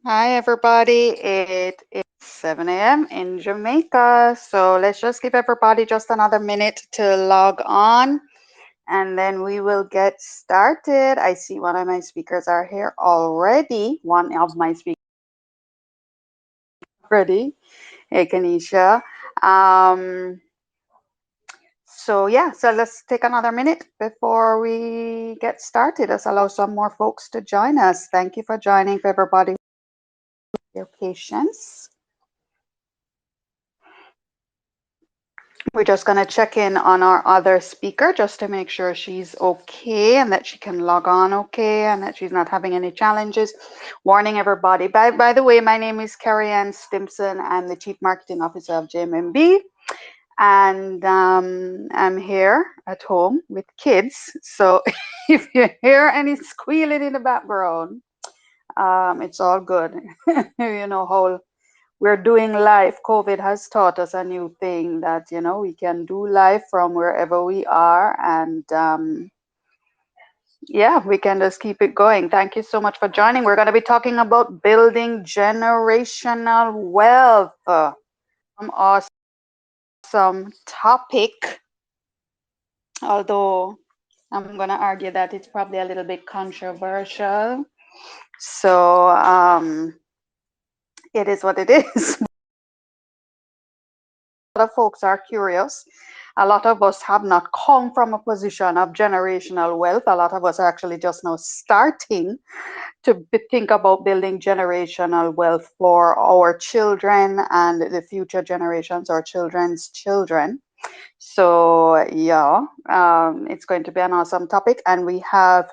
Hi, everybody. It is 7 a.m. in Jamaica. So let's just give everybody just another minute to log on and then we will get started. I see one of my speakers are here already. One of my speakers already. Hey, Kenisha. Um, so let's take another minute before we get started. Let's allow some more folks to join us. Thank you for joining, for everybody, your patience. We're just going to check in on our other speaker just to make sure she's okay and that she can log on okay and that she's not having any challenges. Warning everybody. By the way, my name is Kerry-Ann Stimpson. I'm the Chief Marketing Officer of JMMB, and I'm here at home with kids. So if you hear any squealing in the background, it's all good. You know how we're doing life. COVID has taught us a new thing that, we can do life from wherever we are. And yeah, we can just keep it going. Thank you so much for joining. We're going to be talking about building generational wealth. Awesome topic. Although I'm going to argue that it's probably a little bit controversial. So it is what it is. A lot of folks are curious. A lot of us have not come from a position of generational wealth. A lot of us are actually just now starting to think about building generational wealth for our children and the future generations, our children's children. So yeah, it's going to be an awesome topic. And we have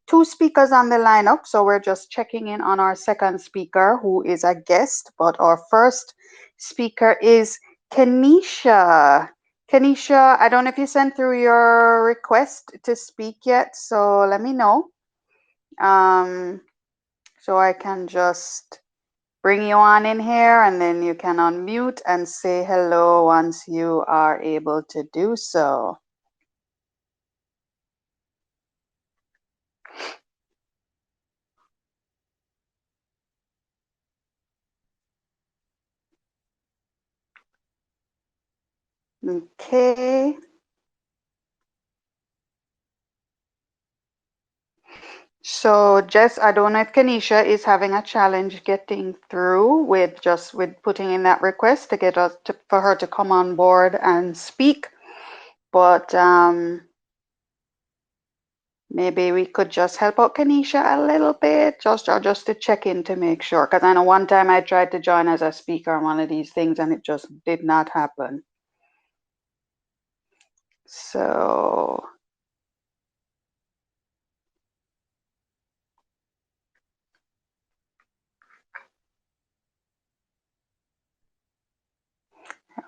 two speakers on the lineup. So we're just checking in on our second speaker, who is a guest. But our first speaker is Kenisha. Kenisha, I don't know if you sent through your request to speak yet, so let me know. So I can just bring you on in here and then you can unmute and say hello once you are able to do so. Okay. So Jess, I don't know if Kenisha is having a challenge getting through with putting in that request to get us for her to come on board and speak. But maybe we could just help out Kenisha a little bit, just to check in to make sure. Because I know one time I tried to join as a speaker on one of these things and it just did not happen. So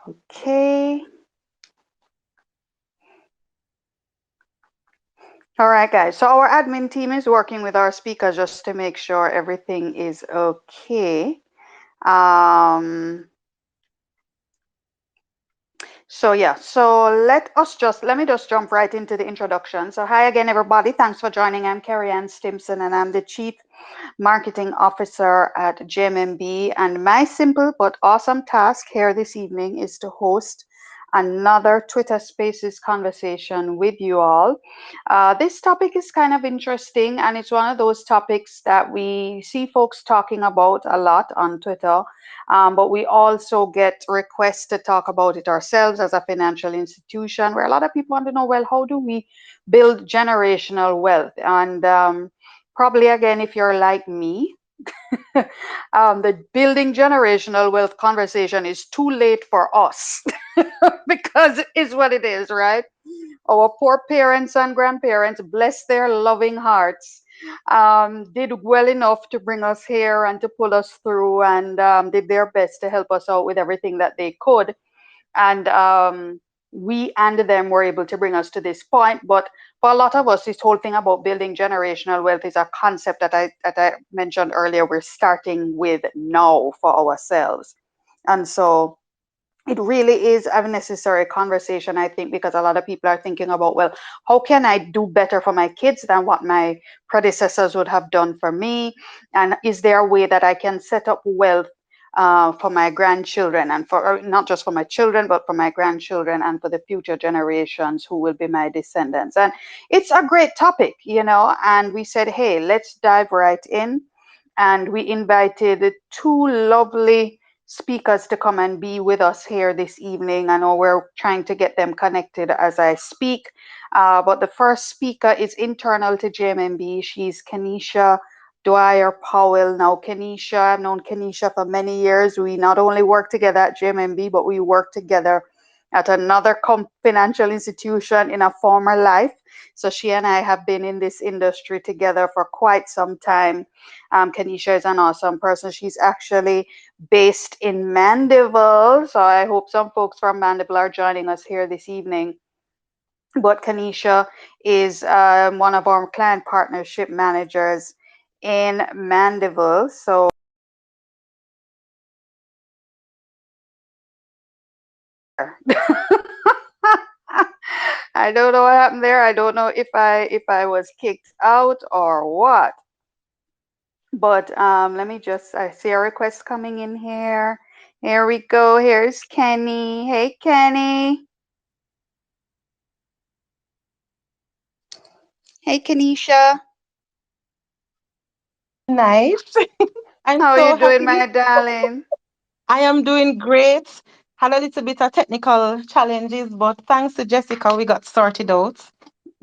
okay. All right, guys. So our admin team is working with our speaker just to make sure everything is okay. So yeah, so let me just jump right into the introduction. So hi again, everybody. Thanks for joining. I'm Kerry-Ann Stimpson and I'm the Chief Marketing Officer at JMMB. And my simple but awesome task here this evening is to host another Twitter Spaces conversation with you all. This topic is kind of interesting and it's one of those topics that we see folks talking about a lot on Twitter. But we also get requests to talk about it ourselves as a financial institution, where a lot of people want to know, well, how do we build generational wealth? And probably, again, if you're like me, the building generational wealth conversation is too late for us because it is what it is, right? Our poor parents and grandparents, bless their loving hearts, did well enough to bring us here and to pull us through and did their best to help us out with everything that they could. And we and them were able to bring us to this point. But for a lot of us, this whole thing about building generational wealth is a concept that I mentioned earlier. We're starting with now for ourselves. And so it really is a necessary conversation, I think, because a lot of people are thinking about, well, how can I do better for my kids than what my predecessors would have done for me? And is there a way that I can set up wealth for my grandchildren, and for not just for my children, but for my grandchildren and for the future generations who will be my descendants? And it's a great topic, and we said, hey, let's dive right in. And we invited two lovely speakers to come and be with us here this evening. I know we're trying to get them connected as I speak. But the first speaker is internal to JMMB. She's Kenisha Dwyer-Powell. Now, Kenisha, I've known Kenisha for many years. We not only work together at JMMB, but we work together at another financial institution in a former life. So she and I have been in this industry together for quite some time. Kenisha is an awesome person. She's actually based in Mandeville. So I hope some folks from Mandeville are joining us here this evening. But Kenisha is one of our client partnership managers in Mandeville. So I don't know what happened there. I don't know if I was kicked out or what. But let me just, I see a request coming in here. Here we go. Here's Kenny. Hey, Kenny. Hey, Kenisha. Nice. I'm How are you so doing, happy. my darling? I am doing great. Had a little bit of technical challenges, but thanks to Jessica, we got sorted out.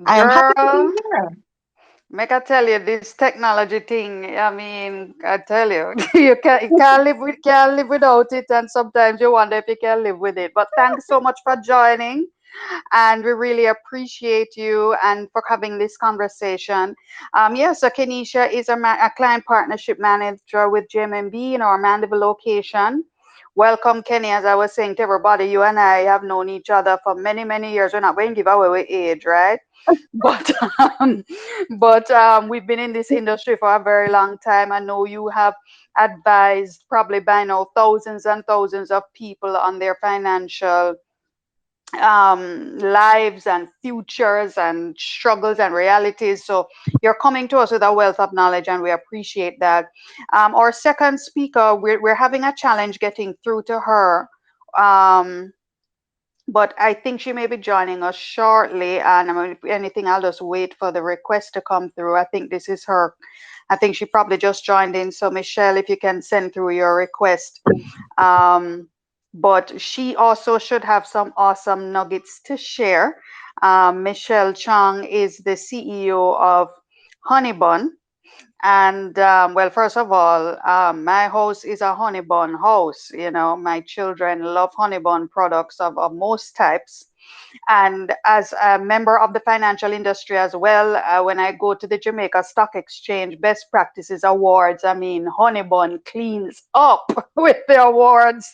I am happy to be Girl, here. make I tell you, this technology thing, I mean, I tell you, you can't live without it, and sometimes you wonder if you can live with it. But thanks so much for joining, and we really appreciate you and for having this conversation. Yeah, so Kenisha is a client partnership manager with JMMB in our Mandeville location. Welcome, Kenny. As I was saying to everybody, you and I have known each other for many, many years. We're not going to give away our age, right? But um, but we've been in this industry for a very long time. I know you have advised probably by now thousands and thousands of people on their financial lives and futures and struggles and realities. So you're coming to us with a wealth of knowledge, and we appreciate that. Our second speaker, we're having a challenge getting through to her. Um, but I think she may be joining us shortly. And I mean, if anything, I'll just wait for the request to come through. I think this is her. I think she probably just joined in. So Michelle, if you can send through your request. Um, but she also should have some awesome nuggets to share. Michelle Chong is the CEO of Honeybun. And well, first of all, my house is a honey bun house. My children love honey bun products of most types. And as a member of the financial industry as well, when I go to the Jamaica Stock Exchange Best Practices Awards, I mean, honey bun cleans up with the awards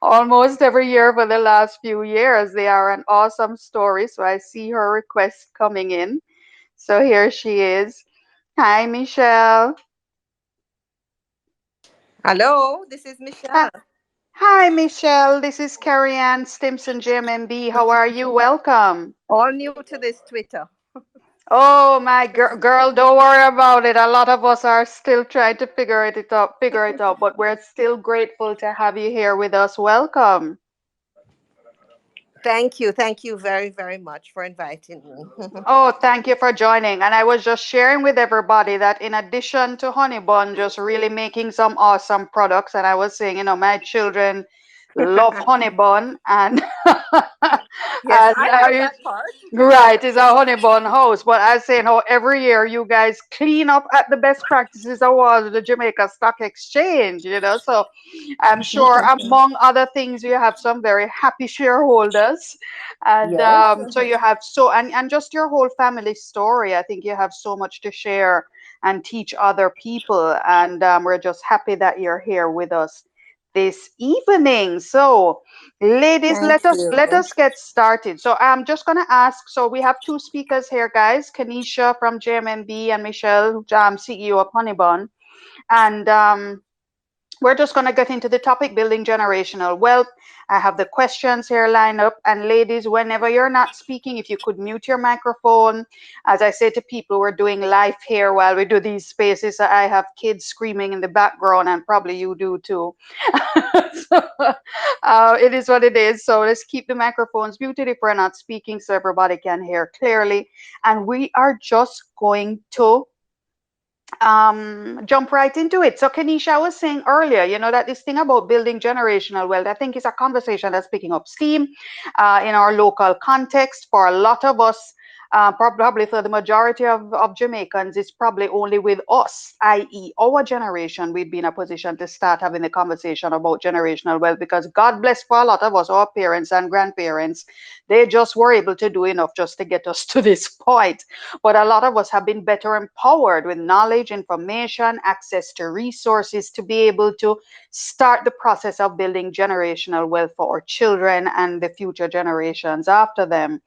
almost every year for the last few years. They are an awesome story. So I see her request coming in. So here she is. Hi, Michelle. Hello, this is Hi, Michelle. hi, Michelle. This is Kerry-Ann Stimpson, JMMB. How are you? Welcome. All new to this Twitter. Oh, my girl, don't worry about it. A lot of us are still trying to figure it out, but we're still grateful to have you here with us. Welcome. Thank you. Thank you very, very much for inviting me. Oh, thank you for joining. And I was just sharing with everybody that in addition to Honeybun just really making some awesome products, and I was saying, my children love Honeybun, and Yes, and I heard that part. right, it's a honey bun house. But I say how every year you guys clean up at the best practices awards of the Jamaica Stock Exchange. So I'm sure among other things you have some very happy shareholders. And Yes. so you have and just your whole family story. I think you have so much to share and teach other people. And we're just happy that you're here with us this evening. So ladies, Thank you. let us get started. So I'm just gonna ask. So we have two speakers here, guys. Kenisha from JMMB and Michelle, CEO of Honeybun. And we're just going to get into the topic, building generational wealth. I have the questions here lined up. And ladies, whenever you're not speaking, if you could mute your microphone. As I say to people, we're doing live here while we do these spaces. I have kids screaming in the background, and probably you do too. So, it is what it is. So let's keep the microphones muted if we're not speaking so everybody can hear clearly. And we are just going to jump right into it. So Kenisha was saying earlier, that this thing about building generational wealth, I think is a conversation that's picking up steam in our local context. For a lot of us, probably for the majority of Jamaicans, it's probably only with us, i.e., our generation, we'd be in a position to start having the conversation about generational wealth, because God bless for a lot of us, our parents and grandparents, they just were able to do enough just to get us to this point. But a lot of us have been better empowered with knowledge, information, access to resources to be able to start the process of building generational wealth for our children and the future generations after them.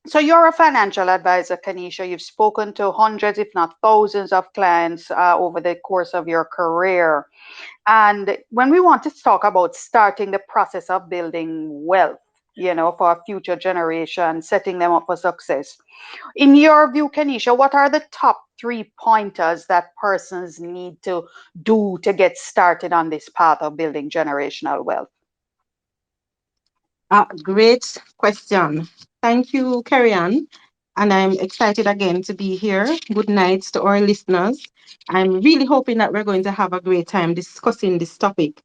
So you're a financial advisor, Kenisha. You've spoken to hundreds, if not thousands, of clients over the course of your career. And when we want to talk about starting the process of building wealth, for a future generation, setting them up for success, in your view, Kenisha, what are the top 3 pointers that persons need to do to get started on this path of building generational wealth? Great question. Thank you, Kerry-Ann. And I'm excited again to be here. Good night to our listeners. I'm really hoping that we're going to have a great time discussing this topic.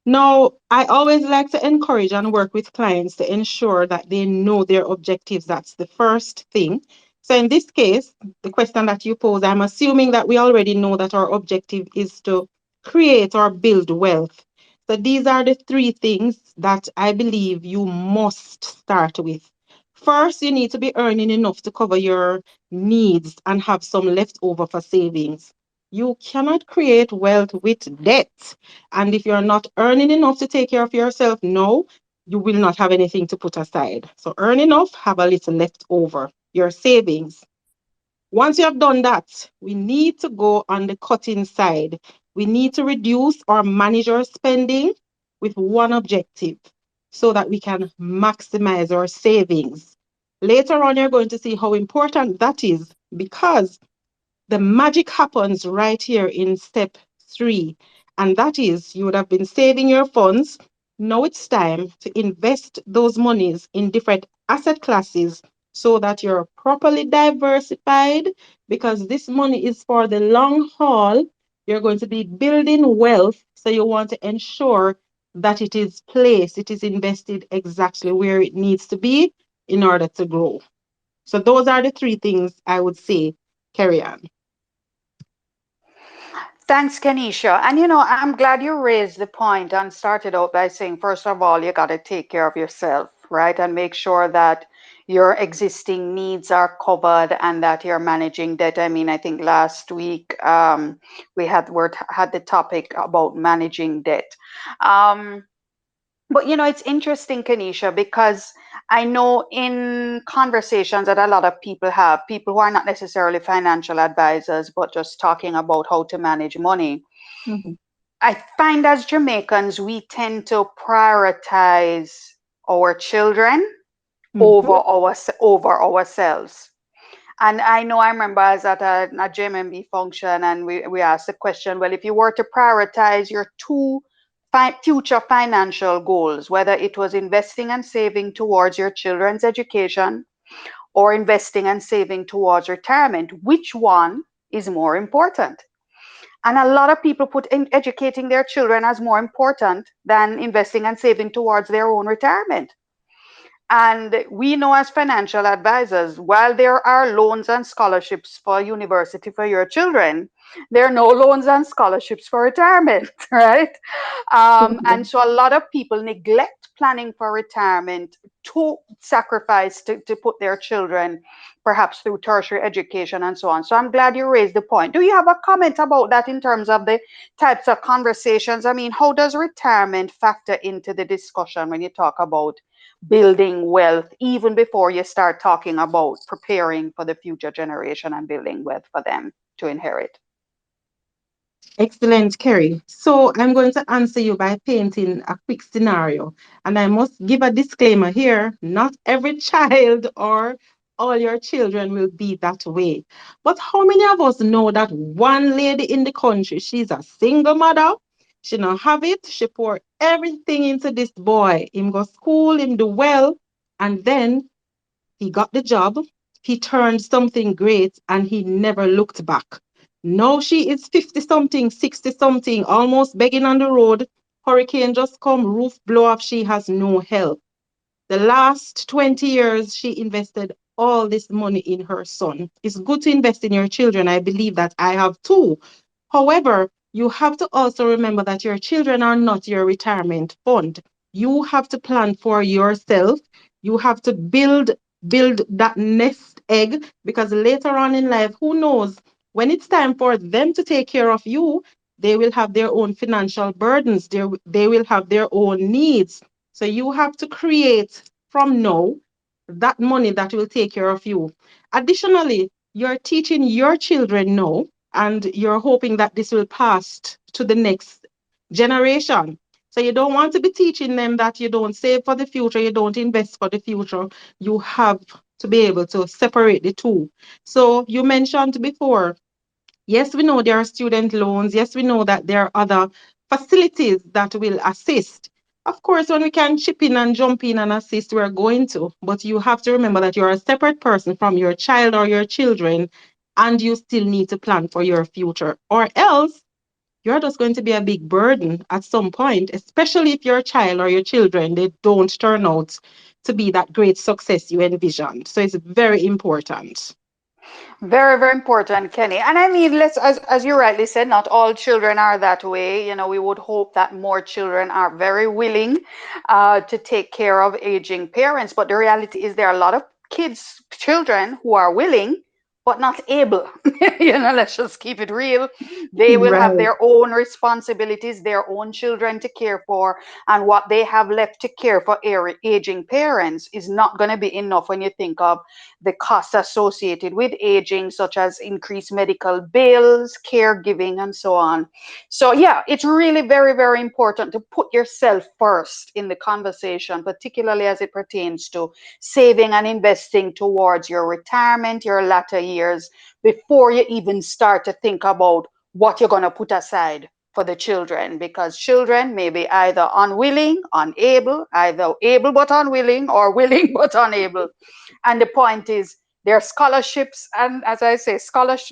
Now, I always like to encourage and work with clients to ensure that they know their objectives. That's the first thing. So, in this case, the question that you pose, I'm assuming that we already know that our objective is to create or build wealth. So, these are the 3 things that I believe you must start with. First, you need to be earning enough to cover your needs and have some left over for savings. You cannot create wealth with debt. And if you're not earning enough to take care of yourself, no, you will not have anything to put aside. So earn enough, have a little left over, your savings. Once you have done that, we need to go on the cutting side. We need to reduce or manage our spending with one objective so that we can maximize our savings. Later on, you're going to see how important that is, because the magic happens right here in step 3. And that is, you would have been saving your funds. Now it's time to invest those monies in different asset classes so that you're properly diversified, because this money is for the long haul. You're going to be building wealth. So you want to ensure that it is placed, it is invested exactly where it needs to be in order to grow. So those are the 3 things I would say, Kerry-Ann. Thanks, Kenisha. And I'm glad you raised the point and started out by saying, first of all, you got to take care of yourself, right? And make sure that your existing needs are covered and that you're managing debt. I mean, I think last week we had the topic about managing debt. But it's interesting, Kanisha, because I know in conversations that a lot of people have, people who are not necessarily financial advisors, but just talking about how to manage money. Mhm. I find as Jamaicans, we tend to prioritize our children over Mhm. over ourselves. And I remember I was at a JMMB function, and we asked the question, well, if you were to prioritize your 2 future financial goals, whether it was investing and saving towards your children's education or investing and saving towards retirement, which one is more important? And a lot of people put in educating their children as more important than investing and saving towards their own retirement. And we know as financial advisors, while there are loans and scholarships for university for your children, there are no loans and scholarships for retirement, right? And so a lot of people neglect planning for retirement to sacrifice to put their children perhaps through tertiary education and so on. So I'm glad you raised the point. Do you have a comment about that in terms of the types of conversations? I mean, how does retirement factor into the discussion when you talk about building wealth, even before you start talking about preparing for the future generation and building wealth for them to inherit? Excellent, Kerry. So I'm going to answer you by painting a quick scenario. And I must give a disclaimer here. Not every child or all your children will be that way. But how many of us know that one lady in the country, she's a single mother. She don't have it. She pour everything into this boy. Him go school, him do well. And then he got the job, he turned something great, and he never looked back. Now she is 50 something, 60 something, almost begging on the road. Hurricane just come, roof blow off, she has no help. The last 20 years, she invested all this money in her son. It's good to invest in your children. I believe that I have too. However, you have to also remember that your children are not your retirement fund. You have to plan for yourself. You have to build that nest egg because later on in life, who knows, when it's time for them to take care of you, they will have their own financial burdens. They will have their own needs. So you have to create from now that money that will take care of you. Additionally, you're teaching your children now, and you're hoping that this will pass to the next generation. So you don't want to be teaching them that you don't save for the future, you don't invest for the future. You have to be able to separate the two. So you mentioned before, yes, we know there are student loans. Yes, we know that there are other facilities that will assist. Of course, when we can chip in and jump in and assist, we're going to. But you have to remember that you're a separate person from your child or your children, and you still need to plan for your future. Or else, you're just going to be a big burden at some point, especially if your child or your children, they don't turn out to be that great success you envisioned. So it's very important. Very, very important, Kenny. And I mean, as you rightly said, not all children are that way. You know, we would hope that more children are very willing to take care of aging parents. But the reality is there are a lot of children who are willing, but not able. Let's just keep it real. They will have Right. their own responsibilities, their own children to care for, and what they have left to care for aging parents is not going to be enough when you think of the costs associated with aging, such as increased medical bills, caregiving, and so on. So, yeah, it's really very, very important to put yourself first in the conversation, particularly as it pertains to saving and investing towards your retirement, your latter years, before you even start to think about what you're going to put aside for the children, because children may be either unwilling, unable, either able but unwilling, or willing but unable. And the point is, there are scholarships, and as I say,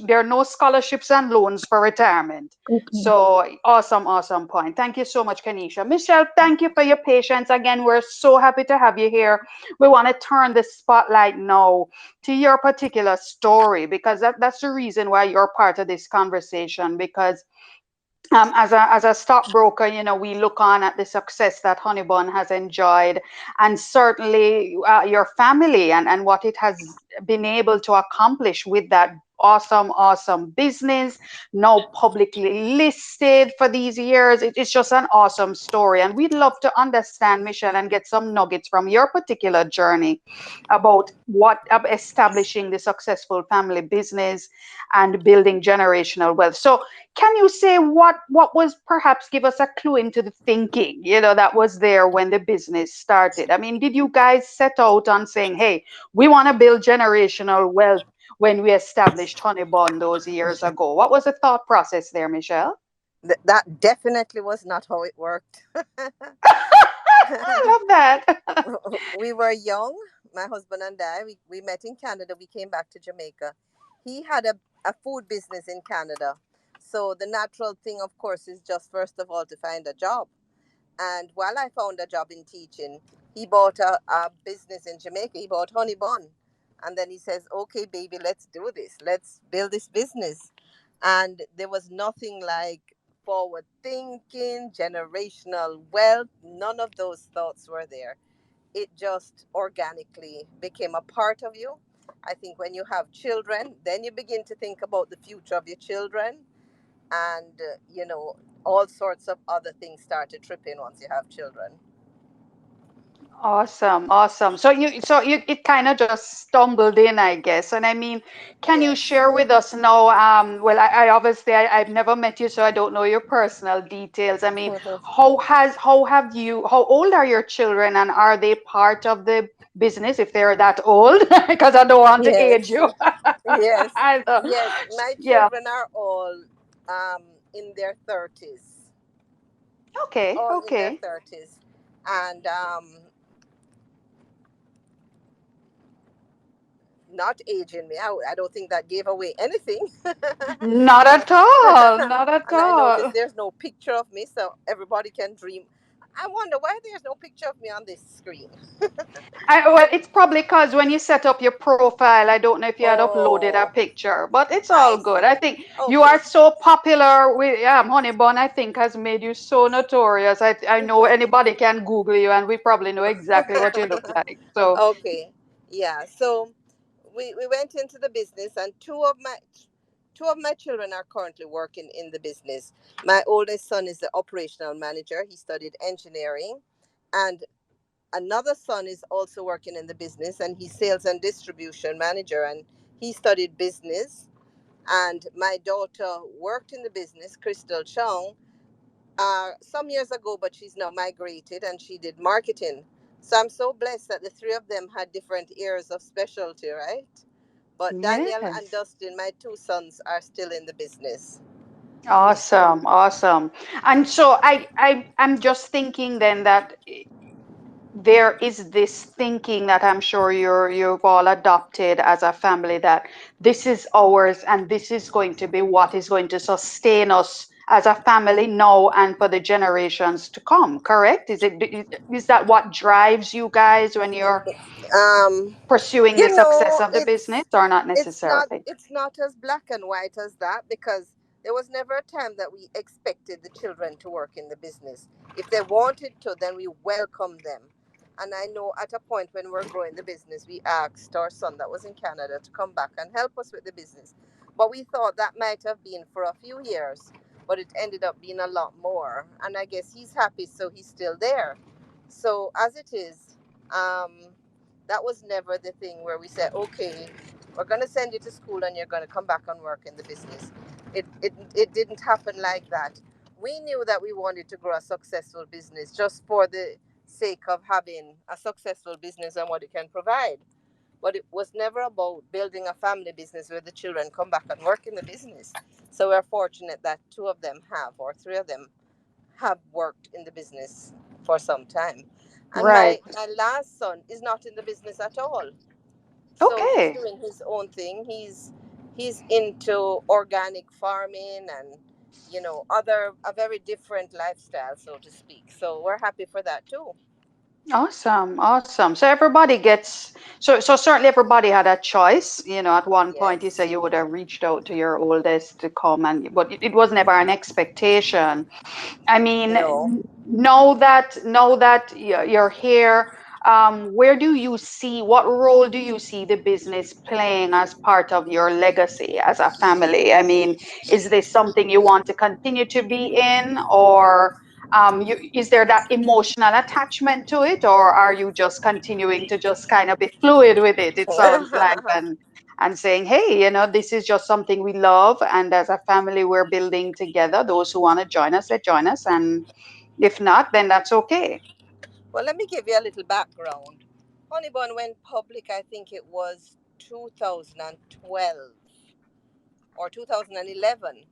there are no scholarships and loans for retirement. Okay. So awesome, awesome point. Thank you so much, Kenisha. Michelle, thank you for your patience. Again, we're so happy to have you here. We want to turn the spotlight now to your particular story because that's the reason why you're part of this conversation. Because as a stockbroker, we look on at the success that Honeybun has enjoyed, and certainly your family and what it has been able to accomplish with that awesome, awesome business, now publicly listed for these years. It's just an awesome story. And we'd love to understand, Michelle, and get some nuggets from your particular journey about what of establishing the successful family business and building generational wealth. So can you say what was, perhaps give us a clue into the thinking, that was there when the business started? I mean, did you guys set out on saying, hey, we want to build generational wealth when we established Honeybond those years ago? What was the thought process there, Michelle? That definitely was not how it worked. I love that. We were young, my husband and I. We met in Canada. We came back to Jamaica. He had a food business in Canada. So the natural thing, of course, is just first of all to find a job. And while I found a job in teaching, he bought a business in Jamaica. He bought Honey Bun. And then he says, okay, baby, let's do this. Let's build this business. And there was nothing like forward thinking, generational wealth. None of those thoughts were there. It just organically became a part of you. I think when you have children, then you begin to think about the future of your children, and all sorts of other things start to trip in once you have children. Awesome, awesome. So you it kind of just stumbled in, I guess. And I mean, can you Yes. share with us now? Well, I obviously I've never met you, so I don't know your personal details. I mean, how have you? How old are your children, and are they part of the business if they're that old? Because I don't want to age Yes. you. Yes. Either. Yes. My Yeah. children are all in their 30s. Okay. All in their Okay. 30s. And not aging me. I don't think that gave away anything. Not and at all. Not at and I noticed all. there's no picture of me, so everybody can dream. I wonder why there's no picture of me on this screen. Well, it's probably because when you set up your profile, I don't know if you had uploaded a Oh, picture, but it's all I good. see. I think you are Okay. so popular with, yeah, Honey Bun, I think has made you so notorious. I know anybody can Google you and we probably know exactly what you look like. So, Okay. Yeah. So we went into the business, and two of my children are currently working in the business. My oldest son is the operational manager. He studied engineering, and another son is also working in the business, and he's sales and distribution manager, and he studied business. And my daughter worked in the business, Crystal Chong, some years ago, but she's now migrated and she did marketing. So I'm so blessed that the three of them had different areas of specialty, right? But Daniel and yes. Dustin, my two sons, are still in the business. Awesome, awesome. And so I'm just thinking then that there is this thinking that I'm sure you've all adopted as a family that this is ours and this is going to be what is going to sustain us as a family now and for the generations to come. Correct? Is that what drives you guys when you're Um, pursuing the you success know, of the business, or not it's not necessarily? it's not as black and white as that, because there was never a time that we expected the children to work in the business. If they wanted to, then we welcomed them. And I know at a point when we're growing the business, we asked our son that was in Canada to come back and help us with the business. But we thought that might have been for a few years, but it ended up being a lot more. And I guess he's happy, so he's still there. So as it is, that was never the thing where we said, okay, we're going to send you to school and you're going to come back and work in the business. It didn't happen like that. We knew that we wanted to grow a successful business just for the sake of having a successful business and what it can provide. But it was never about building a family business where the children come back and work in the business. So we're fortunate that two of them have, or three of them have worked in the business for some time. And my, Right. my last son is not in the business at all. So he's Okay. doing his own thing. He's into organic farming and other a very different lifestyle, so to speak. So we're happy for that too. Awesome, awesome. So everybody gets so certainly everybody had a choice. At one point you Yes. said you would have reached out to your oldest to come but it was never an expectation. I mean, No. know that you're here, where do you see what role do you see the business playing as part of your legacy as a family? I mean, is this something you want to continue to be in, or is there that emotional attachment to it, or are you just continuing to just kind of be fluid with it? It sounds like, and saying, hey, this is just something we love, and as a family, we're building together. Those who want to join us, let join us, and if not, then that's okay. Well, let me give you a little background. Honeybun went public, I think it was 2012 or 2011.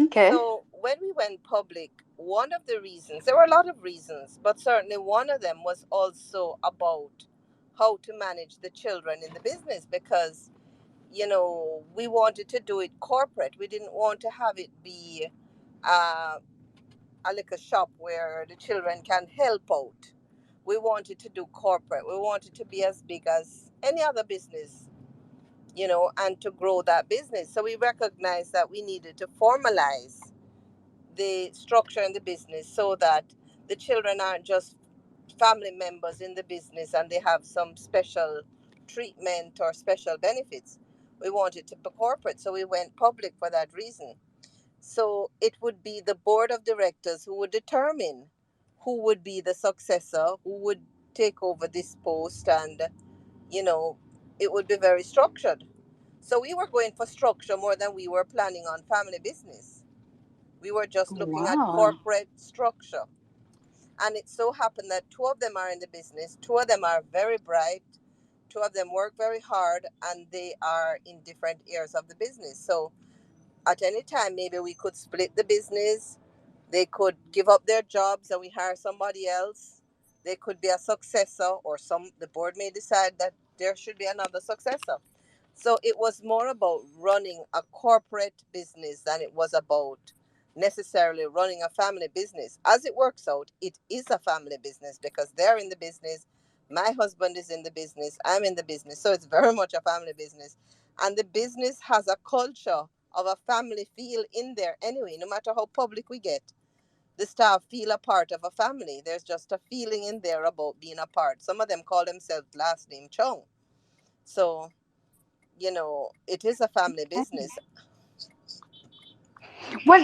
Okay. So when we went public, one of the reasons, there were a lot of reasons, but certainly one of them was also about how to manage the children in the business, because, we wanted to do it corporate. We didn't want to have it be uh, a liquor shop where the children can help out. We wanted to do corporate. We wanted to be as big as any other business, and to grow that business. So we recognized that we needed to formalize the structure in the business so that the children aren't just family members in the business and they have some special treatment or special benefits. We wanted to be corporate, so we went public for that reason. So it would be the board of directors who would determine who would be the successor, who would take over this post, and you know, it would be very structured. So we were going for structure more than we were planning on family business. We were just looking at Wow. corporate structure. And it so happened that two of them are in the business, two of them are very bright, two of them work very hard, and they are in different areas of the business. So at any time, maybe we could split the business. They could give up their jobs and we hire somebody else. They could be a successor, or the board may decide that there should be another successor. So it was more about running a corporate business than it was about necessarily running a family business. As it works out, it is a family business because they're in the business. My husband is in the business. I'm in the business. So it's very much a family business. And the business has a culture of a family feel in there anyway, no matter how public we get. The staff feel a part of a family. There's just a feeling in there about being a part. Some of them call themselves last name Chong. So, it is a family business. Well,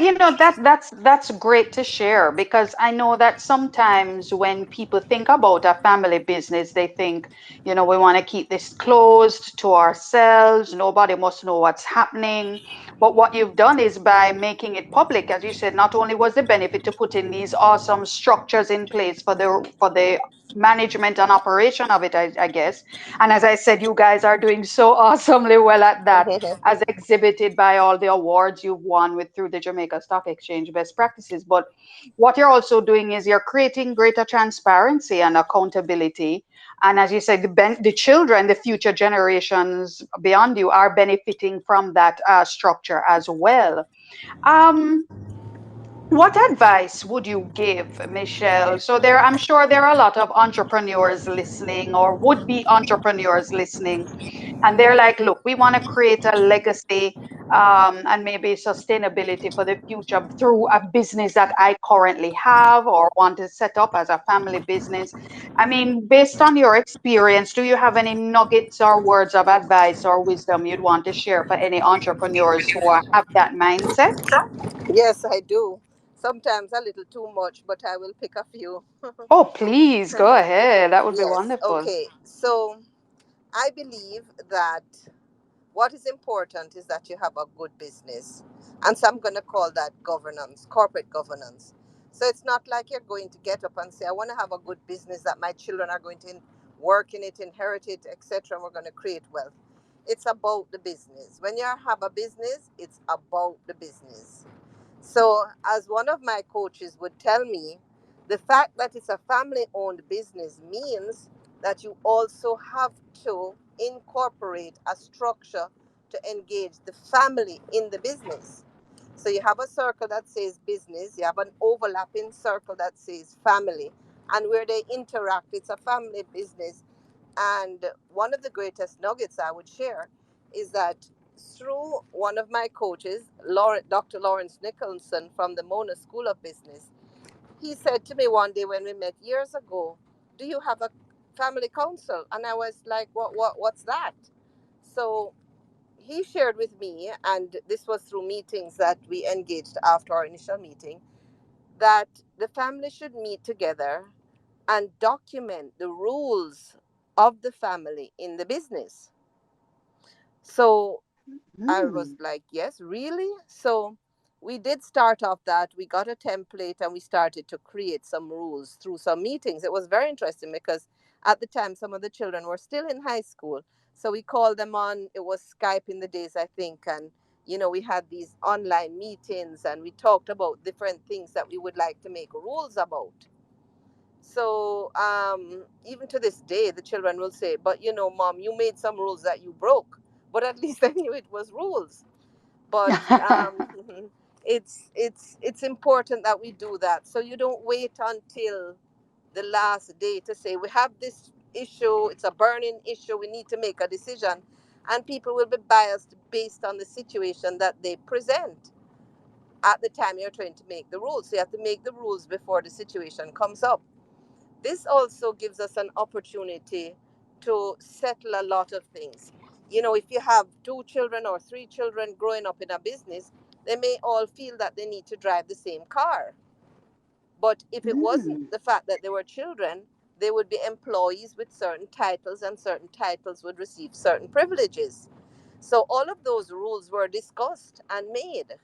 that's great to share because I know that sometimes when people think about a family business, they think, we want to keep this closed to ourselves. Nobody must know what's happening. But what you've done is by making it public, as you said, not only was the benefit to put in these awesome structures in place for the management and operation of it, I guess. And as I said, you guys are doing so awesomely well at that, as exhibited by all the awards you've won with through the Jamaica Stock Exchange best practices. But what you're also doing is you're creating greater transparency and accountability. And as you said, the children, the future generations beyond you, are benefiting from that structure as well. Um, what advice would you give, Michelle? So I'm sure there are a lot of entrepreneurs listening or would-be entrepreneurs listening, and they're like, look, we want to create a legacy and maybe sustainability for the future through a business that I currently have or want to set up as a family business. I mean, based on your experience, do you have any nuggets or words of advice or wisdom you'd want to share for any entrepreneurs who have that mindset? Yes, I do. Sometimes a little too much, but I will pick a few. Oh, please go ahead. That would be Yes, wonderful. okay. So I believe that what is important is that you have a good business. And so I'm going to call that governance, corporate governance. So it's not like you're going to get up and say, I want to have a good business that my children are going to work in it, inherit it, etc. And we're going to create wealth. It's about the business. When you have a business, it's about the business. So, as one of my coaches would tell me, the fact that it's a family owned business means that you also have to incorporate a structure to engage the family in the business. So, you have a circle that says business, you have an overlapping circle that says family, and where they interact, it's a family business. And one of the greatest nuggets I would share is that through one of my coaches, Dr. Lawrence Nicholson from the Mona School of Business, he said to me one day when we met years ago, "Do you have a family council?" And I was like, what's that?" So he shared with me, and this was through meetings that we engaged after our initial meeting, that the family should meet together and document the rules of the family in the business. So I was Mm. like, yes, really? So we did start off that. We got a template and we started to create some rules through some meetings. It was very interesting because at the time, some of the children were still in high school. So we called them on, it was Skype in the days, I think. And, we had these online meetings and we talked about different things that we would like to make rules about. So even to this day, the children will say, "But mom, you made some rules that you broke." But at least I knew it was rules. But it's important that we do that. So you don't wait until the last day to say we have this issue. It's a burning issue. We need to make a decision, and people will be biased based on the situation that they present at the time you're trying to make the rules. So you have to make the rules before the situation comes up. This also gives us an opportunity to settle a lot of things. If you have two children or three children growing up in a business, they may all feel that they need to drive the same car. But if it wasn't Mm. the fact that they were children, There would be employees with certain titles, and certain titles would receive certain privileges. So all of those rules were discussed and made.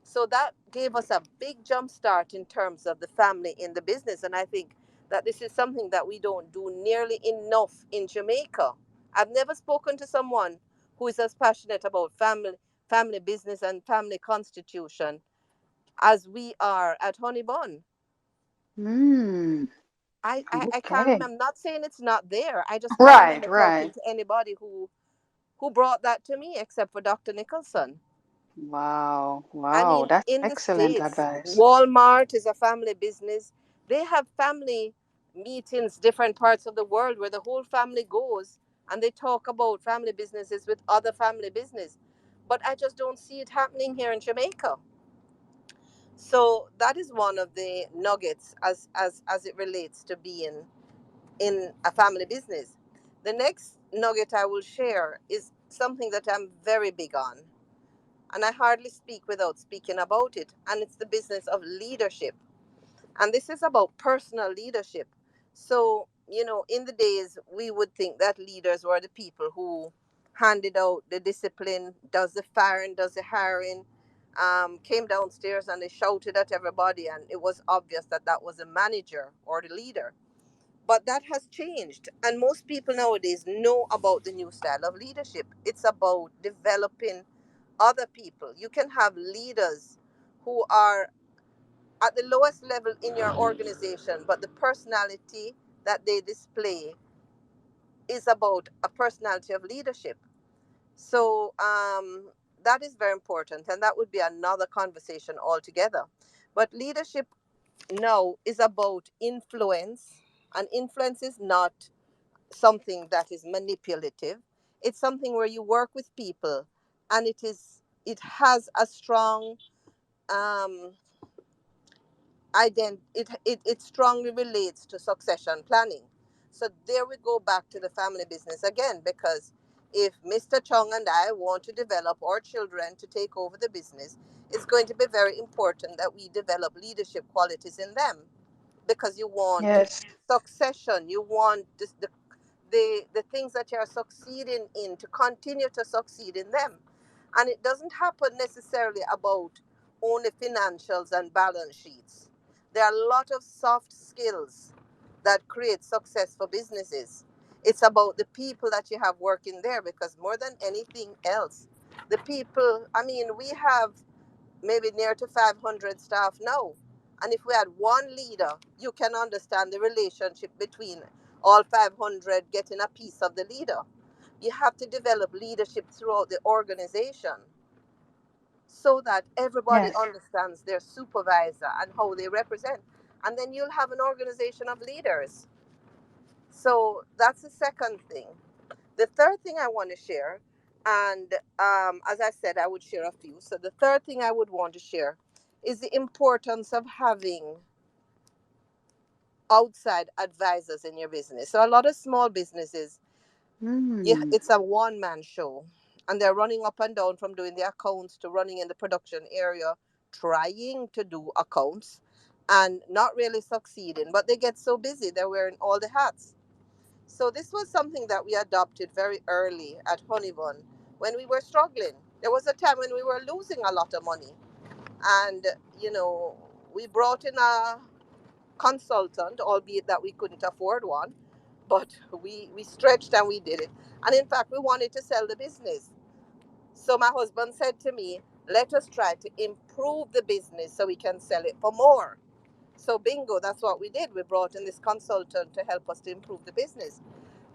So that gave us a big jump start in terms of the family in the business. And I think that this is something that we don't do nearly enough in Jamaica. I've never spoken to someone who is as passionate about family business and family constitution as we are at Honey Bun. Mm, I can't okay. remember. I'm not saying it's not there. I just can't Right, remember talking right. to anybody who brought that to me except for Dr. Nicholson. Wow, I wow. mean, That's in the excellent States, advice. Walmart is a family business. They have family meetings, different parts of the world where the whole family goes and they talk about family businesses with other family business. But I just don't see it happening here in Jamaica. So that is one of the nuggets as it relates to being in a family business. The next nugget I will share is something that I'm very big on, and I hardly speak without speaking about it, and it's the business of leadership. And this is about personal leadership. So, in the days, we would think that leaders were the people who handed out the discipline, does the firing, does the hiring, came downstairs and they shouted at everybody, and it was obvious that that was a manager or the leader. But that has changed, and most people nowadays know about the new style of leadership. It's about developing other people. You can have leaders who are at the lowest level in your organization, but the personality that they display is about a personality of leadership. So that is very important, and that would be another conversation altogether. But leadership now is about influence, and influence is not something that is manipulative. It's something where you work with people, and it has a strong um, it strongly relates to succession planning. So there we go back to the family business again, because if Mr. Chong and I want to develop our children to take over the business, it's going to be very important that we develop leadership qualities in them, because you want Yes, succession, you want the things that you're succeeding in to continue to succeed in them. And it doesn't happen necessarily about only financials and balance sheets. There are a lot of soft skills that create success for businesses. It's about the people that you have working there, because more than anything else, the people, I mean, we have maybe near to 500 staff now. And if we had one leader, you can understand the relationship between all 500 getting a piece of the leader. You have to develop leadership throughout the organization so that everybody yes, understands their supervisor and how they represent. And then you'll have an organization of leaders. So that's the second thing. The third thing I want to share, and as I said, I would share a few. So the third thing I would want to share is the importance of having outside advisors in your business. So a lot of small businesses, yeah, mm, it's a one man show, and they're running up and down from doing the accounts to running in the production area, trying to do accounts and not really succeeding. But they get so busy, they're wearing all the hats. So this was something that we adopted very early at Honeybun when we were struggling. There was a time when we were losing a lot of money, and you know, we brought in a consultant, albeit that we couldn't afford one, but we stretched and we did it. And in fact, we wanted to sell the business. So my husband said to me, "Let us try to improve the business so we can sell it for more." So bingo, that's what we did. We brought in this consultant to help us to improve the business.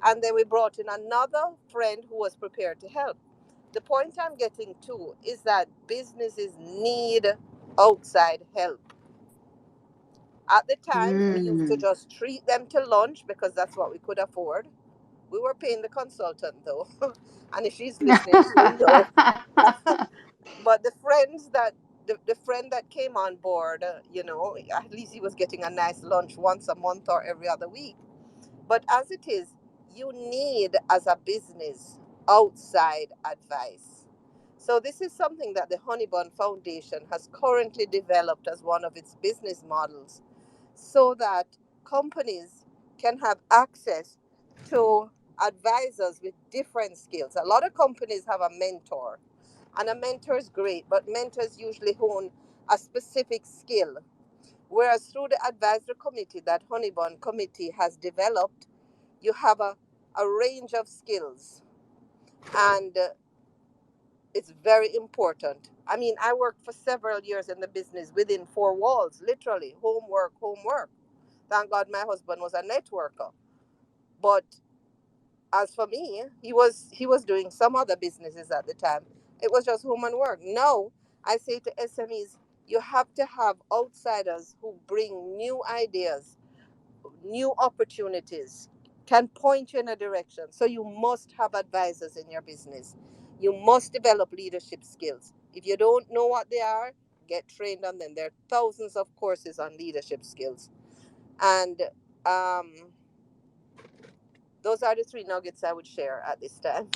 And then we brought in another friend who was prepared to help. The point I'm getting to is that businesses need outside help. At the time, we used to mm. just treat them to lunch because that's what we could afford. We were paying the consultant though, and if she's listening, she will know. But the friend that came on board, at least he was getting a nice lunch once a month or every other week. But as it is, you need, as a business, outside advice. So, this is something that the Honeybun Foundation has currently developed as one of its business models, so that companies can have access to advisors with different skills. A lot of companies have a mentor, and a mentor is great, but mentors usually hone a specific skill. Whereas through the advisory committee that Honeybun Committee has developed, you have a range of skills, and it's very important. I mean, I worked for several years in the business within four walls, literally homework, homework. Thank God my husband was a networker. But as for me, he was doing some other businesses at the time. It was just home and work. Now I say to SMEs, you have to have outsiders who bring new ideas, new opportunities, can point you in a direction. So you must have advisors in your business. You must develop leadership skills. If you don't know what they are, get trained on them. There are thousands of courses on leadership skills. And um, those are the three nuggets I would share at this time.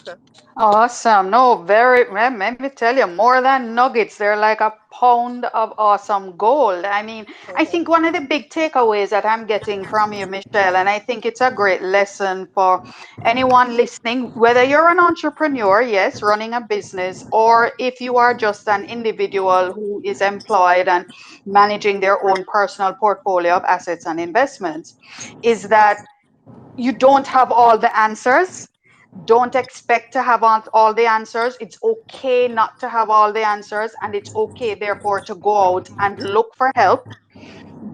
Awesome. No, let me tell you, more than nuggets, they're like a pound of awesome gold. I mean, I think one of the big takeaways that I'm getting from you, Michelle, and I think it's a great lesson for anyone listening, whether you're an entrepreneur, yes, running a business, or if you are just an individual who is employed and managing their own personal portfolio of assets and investments, is that you don't have all the answers. Don't expect to have all the answers. It's okay not to have all the answers, and it's okay, therefore, to go out and look for help.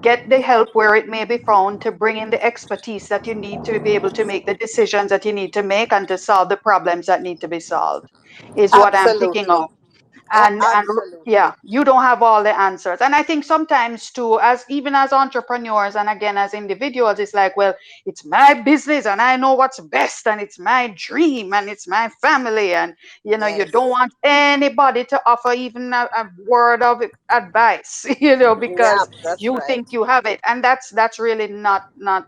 Get the help where it may be found to bring in the expertise that you need to be able to make the decisions that you need to make and to solve the problems that need to be solved, is what I'm picking Absolutely. up. And Absolutely. yeah, you don't have all the answers. And I think sometimes too, as even as entrepreneurs and again as individuals, it's like, well, it's my business and I know what's best and it's my dream and it's my family. And you don't Yes. want anybody to offer even a word of advice, Yeah, because that's you right. think you have it. And that's really not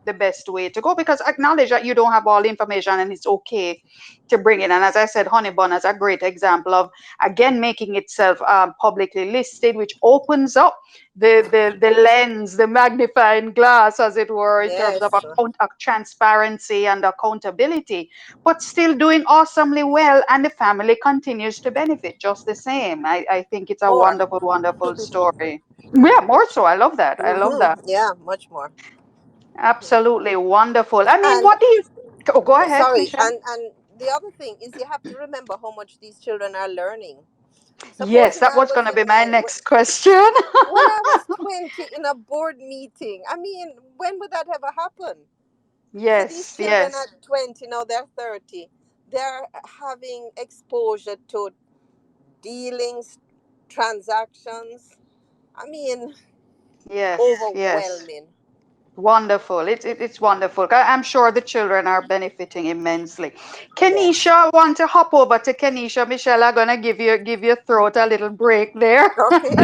the best way to go, because acknowledge that you don't have all the information and it's okay to bring it. And as I said, Honeybun is a great example of, again, making itself publicly listed, which opens up the lens, the magnifying glass, as it were, in terms of Yes. transparency and accountability, but still doing awesomely well, and the family continues to benefit just the same. I think it's a More. wonderful, wonderful story. Yeah, more so. I love that. I love that. Yeah, much more. Absolutely wonderful. I mean, And what do you? Oh, go ahead, sorry, Michelle. and the other thing is you have to remember how much these children are learning. Suppose Yes, when that I was was going to in be my my next question. when I was 20 in a board meeting, I mean, when would that ever happen? So these Yes, children yes, at 20, now they're 30, they're having exposure to dealings, transactions. I mean, yes, yes. overwhelming. Wonderful. It's wonderful. I'm sure the children are benefiting immensely. Yes. Kenisha, I want to hop over to Kenisha. Michelle, I'm gonna give your throat a little break there. Okay.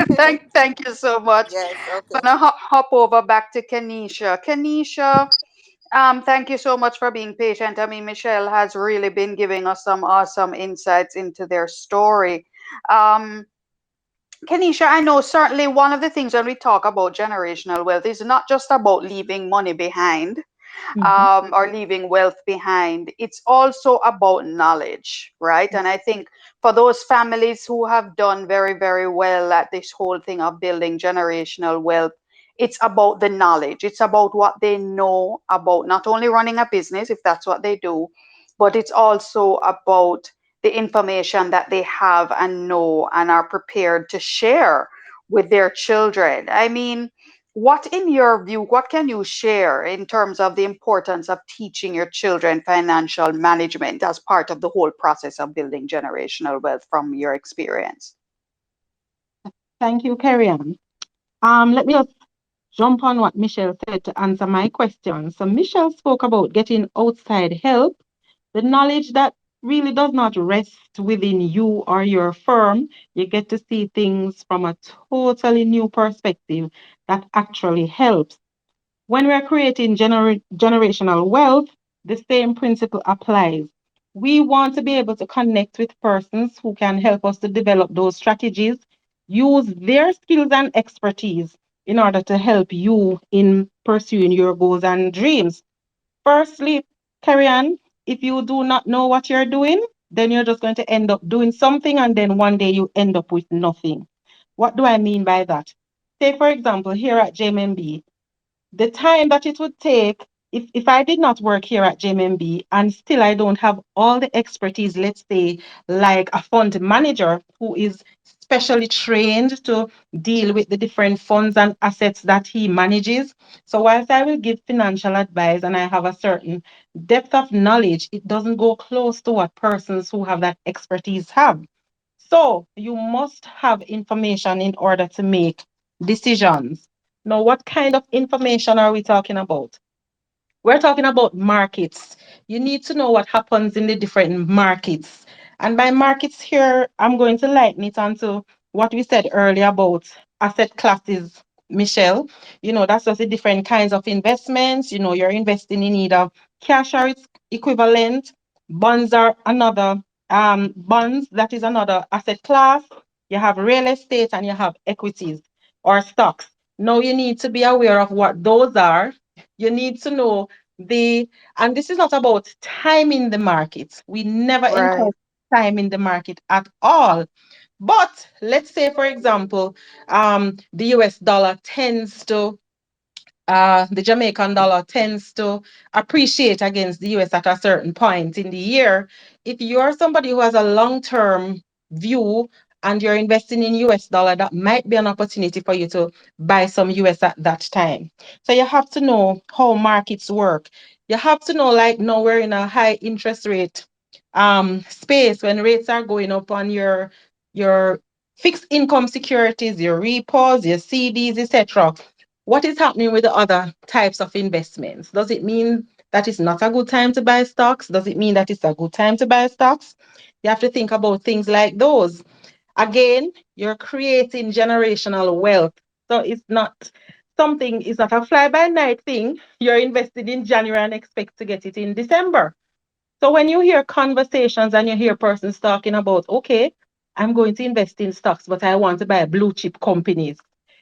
Thank you so much. Yes, okay. Gonna hop over back to Kenisha. Kenisha, thank you so much for being patient. I mean, Michelle has really been giving us some awesome insights into their story. Um, Kenisha, I know certainly one of the things when we talk about generational wealth is not just about leaving money behind, Mhm. or leaving wealth behind. It's also about knowledge, right? And I think for those families who have done very, very well at this whole thing of building generational wealth, it's about the knowledge. It's about what they know about not only running a business, if that's what they do, but it's also about the information that they have and know and are prepared to share with their children. I mean, what, in your view, what can you share in terms of the importance of teaching your children financial management as part of the whole process of building generational wealth from your experience? Thank you, Kerry-Ann. Let me just jump on what Michelle said to answer my question. So Michelle spoke about getting outside help, the knowledge that really does not rest within you or your firm. You get to see things from a totally new perspective that actually helps. When we're creating generational wealth, the same principle applies. We want to be able to connect with persons who can help us to develop those strategies, use their skills and expertise in order to help you in pursuing your goals and dreams. Firstly, Kerry-Ann, if you do not know what you're doing, then you're just going to end up doing something and then one day you end up with nothing. What do I mean by that? Say, for example, here at JMMB, the time that it would take if I did not work here at JMMB and still I don't have all the expertise, let's say, like a fund manager who is specially trained to deal with the different funds and assets that he manages. So, whilst I will give financial advice and I have a certain depth of knowledge, it doesn't go close to what persons who have that expertise have. So you must have information in order to make decisions. Now, what kind of information are we talking about? We're talking about markets. You need to know what happens in the different markets. And by markets here, I'm going to lighten it onto what we said earlier about asset classes, Michelle. That's just the different kinds of investments. You're investing in either cash or its equivalent. Bonds are another, bonds, that is another asset class. You have real estate and you have equities or stocks. Now you need to be aware of what those are. You need to know the and this is not about timing the market. We never Right. encourage time in the market at all. But let's say, for example, the US dollar tends to the Jamaican dollar tends to appreciate against the US at a certain point in the year. If you're somebody who has a long term view and you're investing in US dollar, that might be an opportunity for you to buy some US at that time. So you have to know how markets work. You have to know, like, now we're in a high interest rate space when rates are going up on your fixed income securities, your repos, your CDs, etc. What is happening with the other types of investments? Does it mean that it's not a good time to buy stocks? Does it mean that it's a good time to buy stocks? You have to think about things like those. Again, you're creating generational wealth. So it's not a fly by night thing. You're invested in January and expect to get it in December. So when you hear conversations and you hear persons talking about, okay, I'm going to invest in stocks, but I want to buy blue chip companies.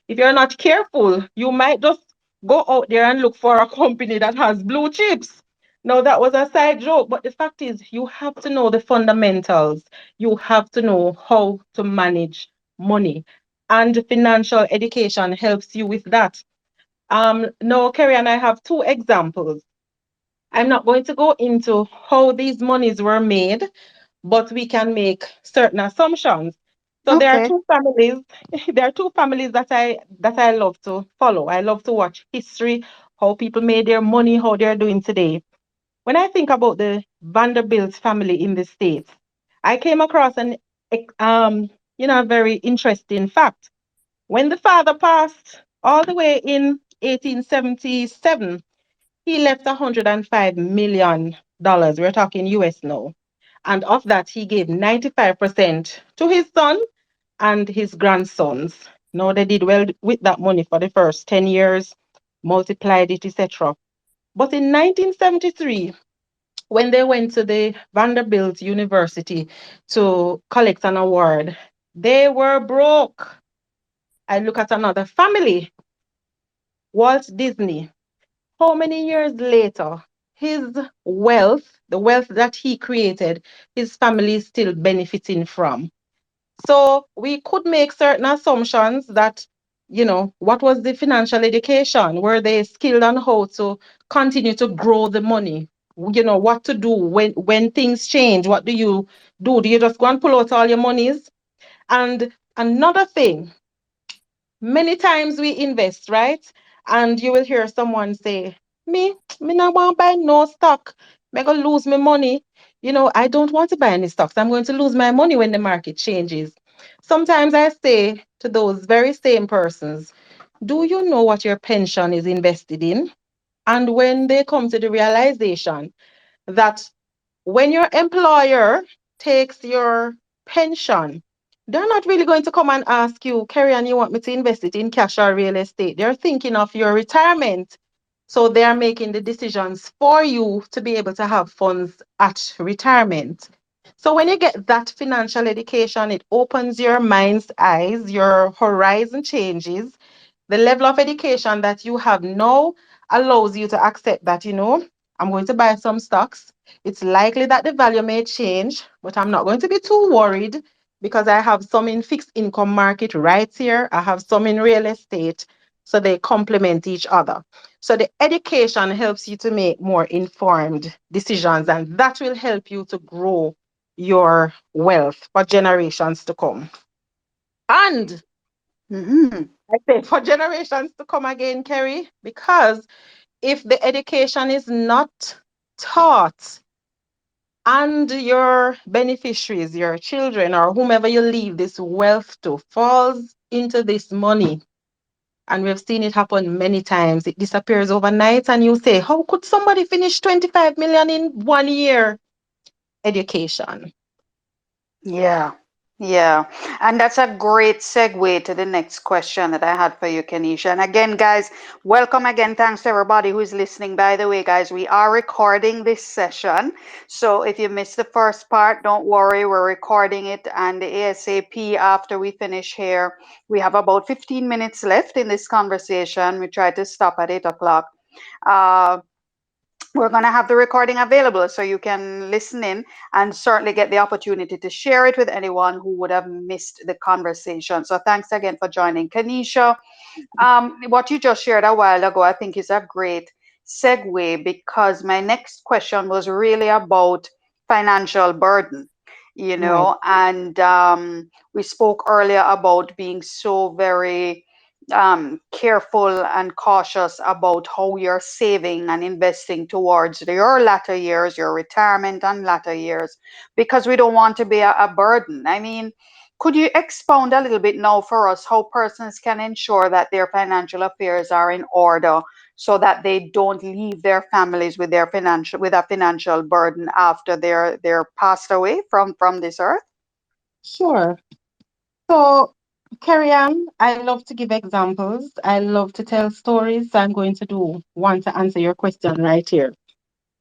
If you're not careful, you might just go out there and look for a company that has blue chips. Now that was a side joke, but the fact is you have to know the fundamentals. You have to know how to manage money. And financial education helps you with that. Now, Kerry and I have two examples. I'm not going to go into how these monies were made, but we can make certain assumptions. So there are Okay. two families, there are two families that I love to follow. I love to watch history, how people made their money, how they're doing today. When I think about the Vanderbilt family in the States, I came across a very interesting fact. When the father passed all the way in 1877, he left $105 million. We're talking US now. And of that, he gave 95% to his son and his grandsons. Now, they did well with that money for the first 10 years, multiplied it, etc. But in 1973, when they went to the Vanderbilt University to collect an award, they were broke. I look at another family, Walt Disney. How many years later, his wealth, the wealth that he created, his family is still benefiting from. So we could make certain assumptions that, what was the financial education? Were they skilled on how to continue to grow the money? What to do when things change? What do you do? Do you just go and pull out all your monies? And another thing, many times we invest, right? And you will hear someone say, me not want to buy no stock. Me going to lose my money. I don't want to buy any stocks. I'm going to lose my money when the market changes. Sometimes I say to those very same persons, do you know what your pension is invested in? And when they come to the realization that when your employer takes your pension, they're not really going to come and ask you, Kerry-Ann, you want me to invest it in cash or real estate? They're thinking of your retirement. So they are making the decisions for you to be able to have funds at retirement. So when you get that financial education, it opens your mind's eyes, your horizon changes. The level of education that you have now allows you to accept that, I'm going to buy some stocks. It's likely that the value may change, but I'm not going to be too worried because I have some in fixed income market right here. I have some in real estate. So they complement each other. So the education helps you to make more informed decisions, and that will help you to grow your wealth for generations to come. And Hmm. I say for generations to come again, Kerry, because if the education is not taught and your beneficiaries, your children, or whomever you leave this wealth to, falls into this money, and we've seen it happen many times, it disappears overnight, and you say, how could somebody finish 25 million in 1 year? Education. Yeah, yeah. And that's a great segue to the next question that I had for you, Kenisha. And again, guys, welcome again. Thanks to everybody who is listening. By the way, guys, we are recording this session. So if you missed the first part, don't worry, we're recording it. And the ASAP, after we finish here, we have about 15 minutes left in this conversation. We try to stop at 8 o'clock. Uh, we're going to have the recording available so you can listen in and certainly get the opportunity to share it with anyone who would have missed the conversation. So thanks again for joining. Kanisha, what you just shared a while ago, I think is a great segue because my next question was really about financial burden, Right. and we spoke earlier about being so very careful and cautious about how you're saving and investing towards your latter years, your retirement and latter years, because we don't want to be a burden. I mean, could you expound a little bit now for us how persons can ensure that their financial affairs are in order so that they don't leave their families with a financial burden after they're passed away from this earth? Sure. So, Kerry-Ann, I love to give examples. I love to tell stories. So I'm going to do want to answer your question right here.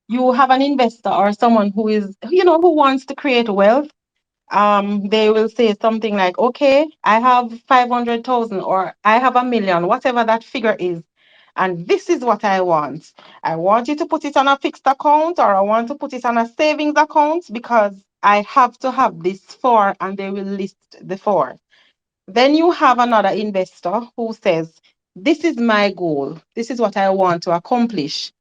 You have an investor or someone who is, who wants to create wealth. They will say something like, okay, I have 500,000 or I have 1 million, whatever that figure is. And this is what I want. I want you to put it on a fixed account or I want to put it on a savings account because I have to have this for, and they will list the for. Then you have another investor who says, this is my goal. This is what I want to accomplish,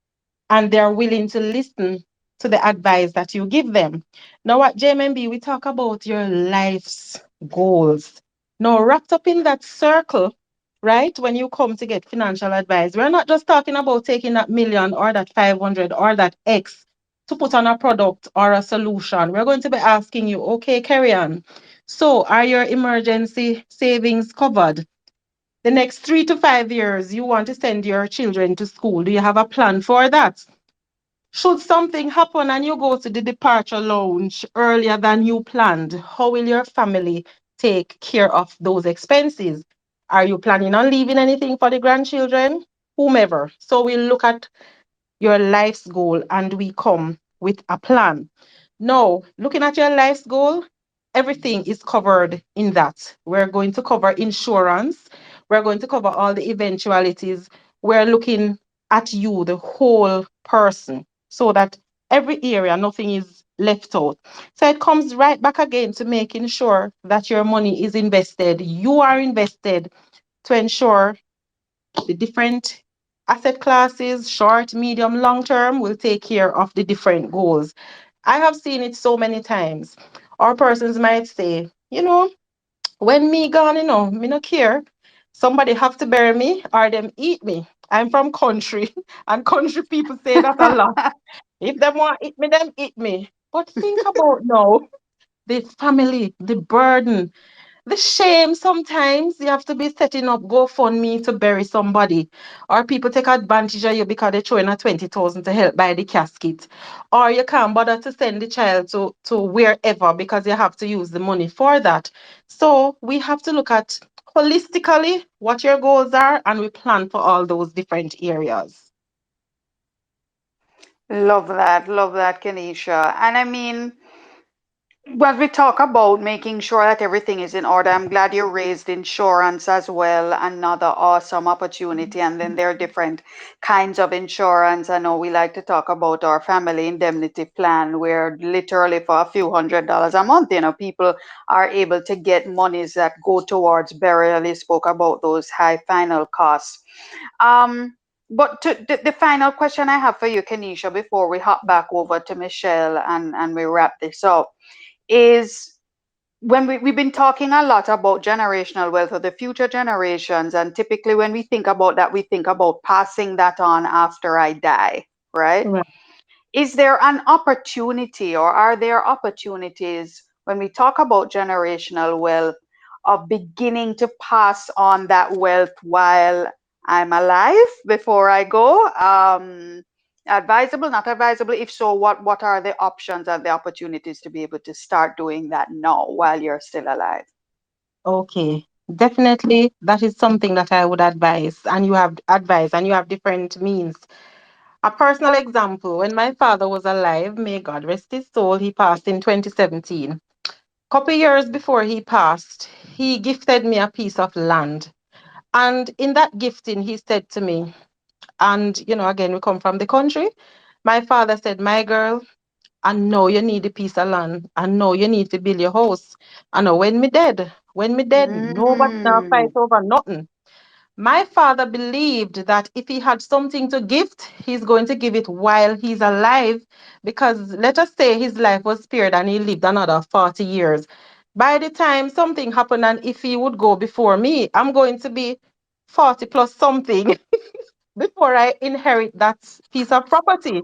and they're willing to listen to the advice that you give them. Now, at JMMB, we talk about your life's goals. Now, wrapped up in that circle, right, when you come to get financial advice, we're not just talking about taking that million or that 500 or that X to put on a product or a solution. We're going to be asking you, okay, Kerry-Ann, so are your emergency savings covered? The next 3 to 5 years, you want to send your children to school. Do you have a plan for that? Should something happen and you go to the departure lounge earlier than you planned, how will your family take care of those expenses? Are you planning on leaving anything for the grandchildren? Whomever. So we look at your life's goal and we come with a plan. Now, looking at your life's goal, everything is covered in that. We're going to cover insurance, we're going to cover all the eventualities. We're looking at you, the whole person, so that every area, nothing is left out. So it comes right back again to making sure that your money is invested. You are invested to ensure the different asset classes, short, medium, long term, will take care of the different goals. I have seen it so many times. Or persons might say, when me gone, me no care. Somebody have to bury me or them eat me. I'm from country, and country people say that a lot. If them want eat me, them eat me. But think about now the family, the burden, the shame. Sometimes you have to be setting up GoFundMe to bury somebody, or people take advantage of you because they throw in a 20,000 to help buy the casket, or you can't bother to send the child to wherever because you have to use the money for that. So we have to look at holistically what your goals are, and we plan for all those different areas. Love that, Kenisha. And I mean, When we talk about making sure that everything is in order, I'm glad you raised insurance as well, another awesome opportunity. And then there are different kinds of insurance. I know we like to talk about our family indemnity plan, where literally for a few $100s a month, people are able to get monies that go towards burial. You spoke about those high final costs. Um, but the final question I have for you, Kenisha, before we hop back over to Michelle and we wrap this up is when we've been talking a lot about generational wealth or the future generations, and typically when we think about that, we think about passing that on after I die, right? Right. Is there an opportunity or are there opportunities when we talk about generational wealth of beginning to pass on that wealth while I'm alive before I go? Advisable, not advisable? If so, what are the options and the opportunities to be able to start doing that now while you're still alive? Okay. Definitely, that is something that I would advise, and you have advised, and you have different means. A personal example, when my father was alive, may God rest his soul, he passed in 2017. Couple years before he passed, he gifted me a piece of land. And in that gifting, he said to me, and again, we come from the country. My father said, my girl, I know you need a piece of land. I know you need to build your house. I know when me dead, nobody now fight Mm. over nothing. My father believed that if he had something to gift, he's going to give it while he's alive, because let us say his life was spared and he lived another 40 years. By the time something happened, and if he would go before me, I'm going to be 40 plus something before I inherit that piece of property.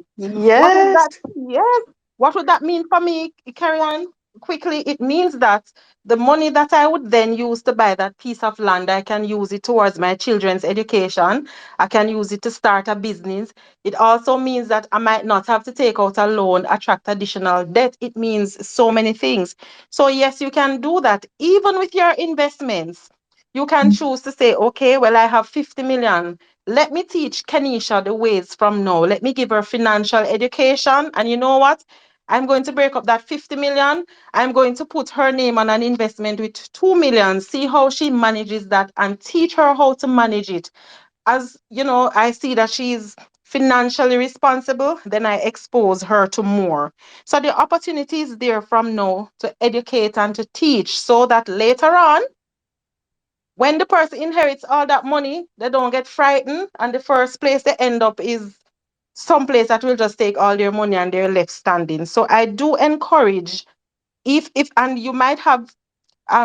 What would Yes. that, yes, what would that mean for me, carry on quickly? It means that the money that I would then use to buy that piece of land, I can use it towards my children's education. I can use it to start a business. It also means that I might not have to take out a loan, attract additional debt. It means so many things. So yes, you can do that even with your investments. You can choose to say, okay, well, I have 50 million. Let me teach Kenisha the ways from now. Let me give her financial education. And you know what? I'm going to break up that 50 million. I'm going to put her name on an investment with 2 million, see how she manages that and teach her how to manage it. As I see that she's financially responsible, then I expose her to more. So the opportunity is there from now to educate and to teach, so that later on, when the person inherits all that money, they don't get frightened, and the first place they end up is some place that will just take all their money and they're left standing. So I do encourage, if and you might have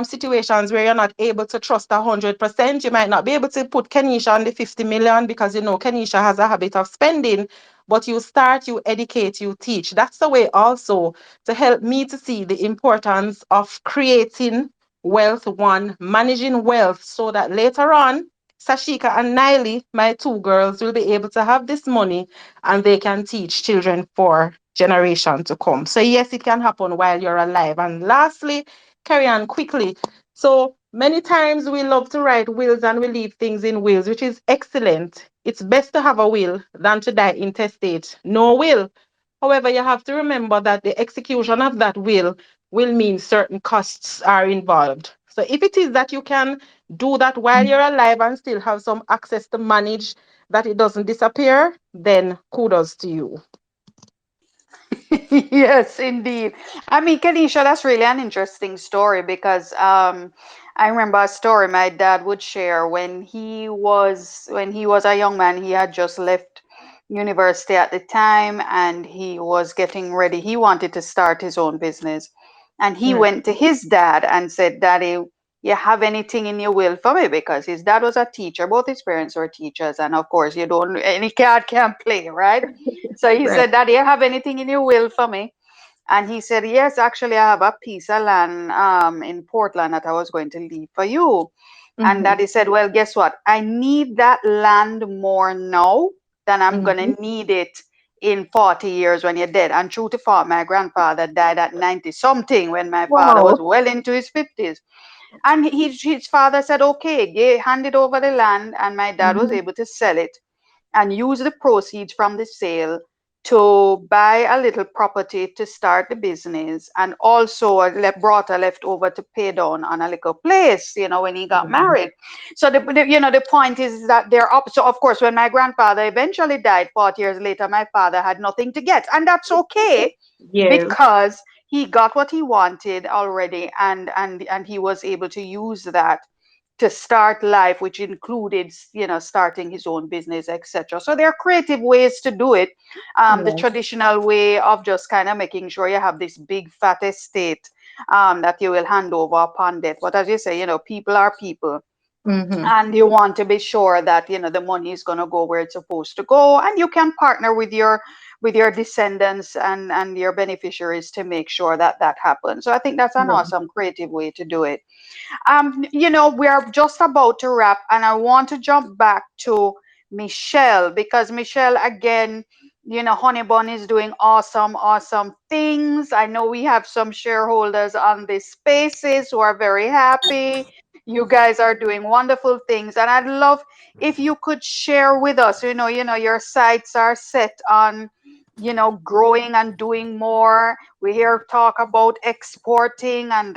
situations where you're not able to trust 100%. You might not be able to put Kenisha on the 50 million, because Kenisha has a habit of spending. But you start, you educate, you teach. That's the way also to help me to see the importance of creating wealth, one, managing wealth, so that later on, Sashika and Niley, my two girls, will be able to have this money and they can teach children for generation to come. So yes, it can happen while you're alive. And lastly, carry on quickly. So many times we love to write wills and we leave things in wills, which is excellent. It's best to have a will than to die intestate. No will. However, you have to remember that the execution of that will mean certain costs are involved. So if it is that you can do that while you're alive and still have some access to manage that it doesn't disappear, then kudos to you. Yes, indeed. I mean, Kanisha, that's really an interesting story because I remember a story my dad would share when he was a young man. He had just left university at the time, and he was getting ready. He wanted to start his own business, and he Right. went to his dad and said, "Daddy, you have anything in your will for me?" Because his dad was a teacher. Both his parents were teachers, and of course, you don't any cat can't play, right? So he Right. said, "Daddy, you have anything in your will for me?" And he said, "Yes, actually, I have a piece of land in Portland that I was going to leave for you." And Mm-hmm. Daddy said, "Well, guess what? I need that land more now than I'm going Mm-hmm. to need it in 40 years when you're dead." And true to form, my grandfather died at 90 something when my father was Wow. well into his 50s. And his father said, "Okay, handed over the land." And my dad was Mm-hmm. able to sell it and use the proceeds from the sale to buy a little property to start the business, and also brought a leftover to pay down on a little place, when he got Mhm. married. So the point is that they're up. So of course, when my grandfather eventually died 40 years later, my father had nothing to get, and that's okay Yes. because he got what he wanted already, and he was able to use that to start life, which included, starting his own business, etc. So there are creative ways to do it. The Yes. traditional way of just kind of making sure you have this big fat estate, that you will hand over upon death. But as you say, people are people, Mm-hmm. and you want to be sure that the money is going to go where it's supposed to go, and you can partner with your descendants and your beneficiaries to make sure that that happens. So I think that's an Yeah. awesome creative way to do it. We are just about to wrap, and I want to jump back to Michelle, because Michelle, again, Honey Bun is doing awesome, awesome things. I know we have some shareholders on this spaces who are very happy. You guys are doing wonderful things, and I'd love if you could share with us. Your sights are set on, growing and doing more. We hear talk about exporting and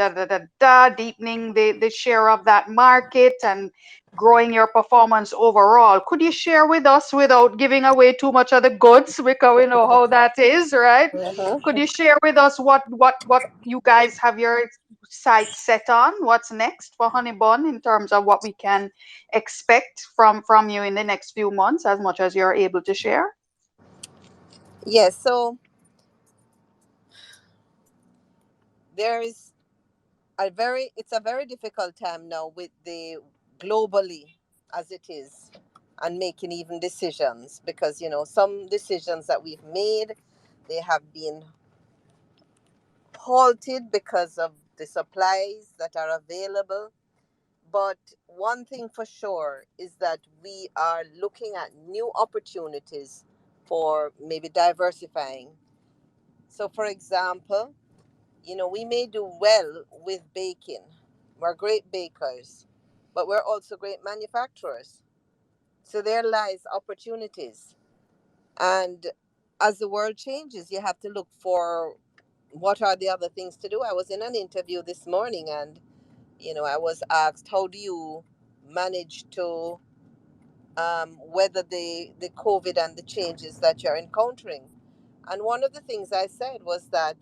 deepening the share of that market and growing your performance overall. Could you share with us without giving away too much of the goods, because we know how that is, right? Could Mhm. you share with us what you guys have your sights set on? What's next for Honey Bun in terms of what we can expect from you in the next few months, as much as you're able to share? Yes, so there is it's a very difficult time now with the globally as it is, and making even decisions, because some decisions that we've made, they have been halted because of the supplies that are available. But one thing for sure is that we are looking at new opportunities for maybe diversifying. So, for example, we may do well with baking. We're great bakers, but we're also great manufacturers. So, there lies opportunities. And as the world changes, you have to look for what are the other things to do. I was in an interview this morning, and I was asked, how do you manage to weather the COVID and the changes that you're encountering? And one of the things I said was that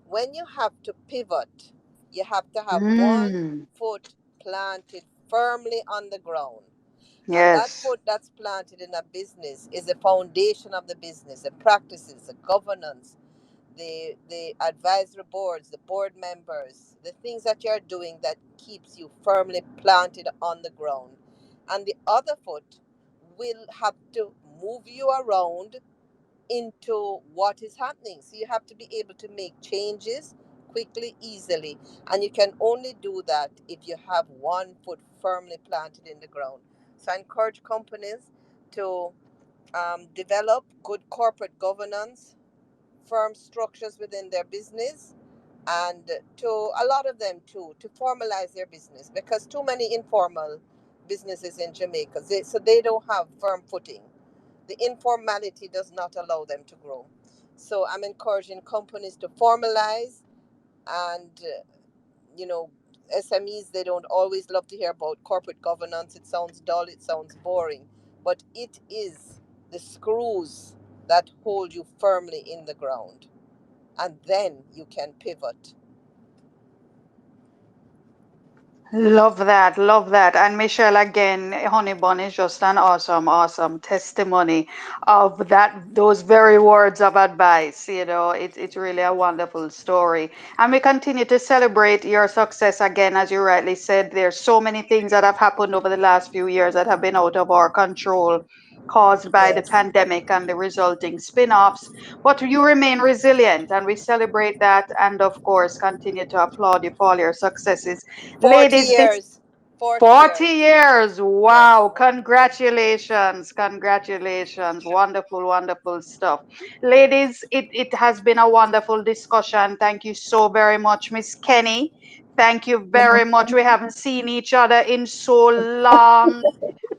when you have to pivot, you have to have one Mm, foot planted firmly on the ground. And that yes. foot that's planted in a business is the foundation of the business, the practices, the governance, the advisory boards, the board members, the things that you're doing that keeps you firmly planted on the ground. And the other foot will have to move you around into what is happening. So you have to be able to make changes quickly, easily. And you can only do that if you have one foot firmly planted in the ground. So I encourage companies to develop good corporate governance, firm structures within their business, and to a lot of them too to formalize their business, because too many informal businesses in Jamaica, so they don't have firm footing. The informality does not allow them to grow. So I'm encouraging companies to formalize, and you know SMEs, they don't always love to hear about corporate governance. It sounds dull, it sounds boring, but it is the screws that hold you firmly in the ground, and then you can pivot. Love that, love that. And Michelle, again, Honey Bun is just an awesome, awesome testimony of those very words of advice. It's really a wonderful story. And we continue to celebrate your success again, as you rightly said. There's so many things that have happened over the last few years that have been out of our control, caused by the Yes. pandemic and the resulting spin-offs. But you remain resilient, and we celebrate that, and of course continue to applaud you for all your successes. 40 Ladies, this years. 40 40 years. years. Yes. Wow. Congratulations. Congratulations. Wonderful, wonderful stuff. Ladies, it has been a wonderful discussion. Thank you so very much, Miss Kenny. Thank you very much. We haven't seen each other in so long.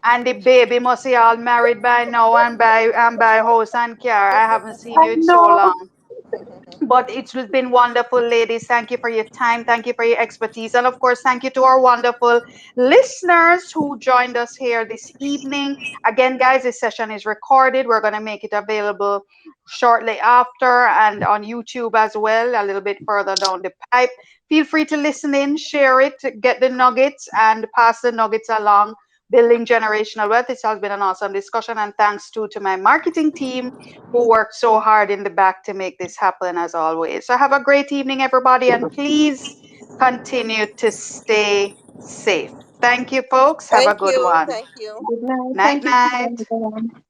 And the baby must be all married by now and by house and car. I haven't seen I you in so know. long. But it's been wonderful, ladies. Thank you for your time. Thank you for your expertise. And of course, thank you to our wonderful listeners who joined us here this evening. Again, guys, this session is recorded. We're going to make it available shortly after and on YouTube as well, a little bit further down the pipe. Feel free to listen in, share it, get the nuggets, and pass the nuggets along. Building generational wealth. This has been an awesome discussion, and thanks to my marketing team who worked so hard in the back to make this happen as always. So have a great evening, everybody, and please continue to stay safe. Thank you, folks. Have a Thank good you. one. Thank you. Good night. Night, Thank you, night. everyone.